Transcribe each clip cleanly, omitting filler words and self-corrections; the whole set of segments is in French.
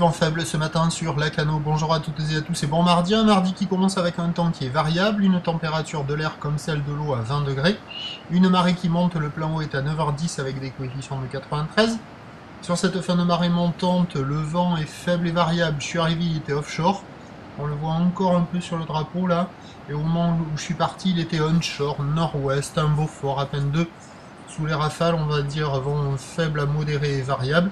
vent faible ce matin sur Lacanau. Bonjour à toutes et à tous et bon mardi. Un mardi qui commence avec un temps qui est variable, une température de l'air comme celle de l'eau à 20 degrés, une marée qui monte, le plein eau est à 9h10 avec des coefficients de 93. Sur cette fin de marée montante, le vent est faible et variable. Je suis arrivé, il était offshore. On le voit encore un peu sur le drapeau là. Et au moment où je suis parti, il était onshore, nord-ouest, un beau fort, à peine 2. Sous les rafales, on va dire vent faible à modéré et variable.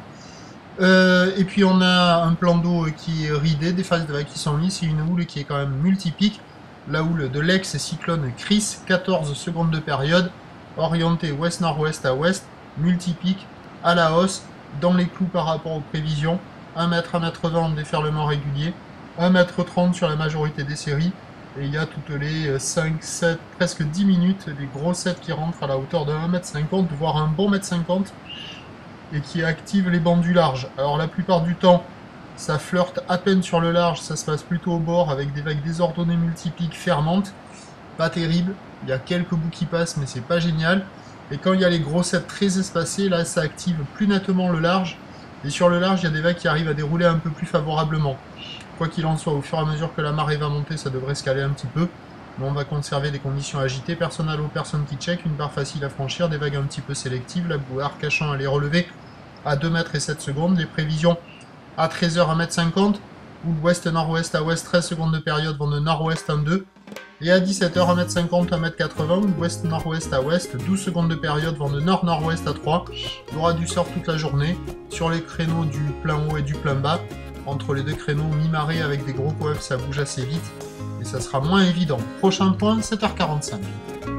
Et puis on a un plan d'eau qui est ridé, des phases de vagues qui sont lisses, et une houle qui est quand même multipique. La houle de l'ex-cyclone Chris, 14 secondes de période, orientée ouest-nord-ouest à ouest, multipique, à la hausse, dans les clous par rapport aux prévisions, 1 m, 1 m 20 en déferlement régulier, 1 m 30 sur la majorité des séries, et il y a toutes les 5, 7, presque 10 minutes, des gros sets qui rentrent à la hauteur de 1 m 50, voire un bon m 50, et qui active les bancs du large. Alors la plupart du temps, ça flirte à peine sur le large, ça se passe plutôt au bord avec des vagues désordonnées multipiques fermantes. Pas terrible, il y a quelques bouts qui passent mais c'est pas génial. Et quand il y a les gros sets très espacés, là ça active plus nettement le large. Et sur le large, il y a des vagues qui arrivent à dérouler un peu plus favorablement. Quoi qu'il en soit, au fur et à mesure que la marée va monter, ça devrait se caler un petit peu. Mais on va conserver des conditions agitées, personne à l'eau, personne qui check, une barre facile à franchir, des vagues un petit peu sélectives, la bouée Arcachon elle est relevée à 2 mètres et 7 secondes, les prévisions à 13h 1 m 50, ou ouest-nord-ouest à ouest 13 secondes de période vont de nord-ouest en 2, et à 17h 1 m 50 1 m 80, ou ouest-nord-ouest à ouest 12 secondes de période vont de nord-nord-ouest à 3, il y aura du surf toute la journée, sur les créneaux du plein haut et du plein bas, entre les deux créneaux mi-marée avec des gros coefs ça bouge assez vite, et ça sera moins évident. Prochain point, 7h45.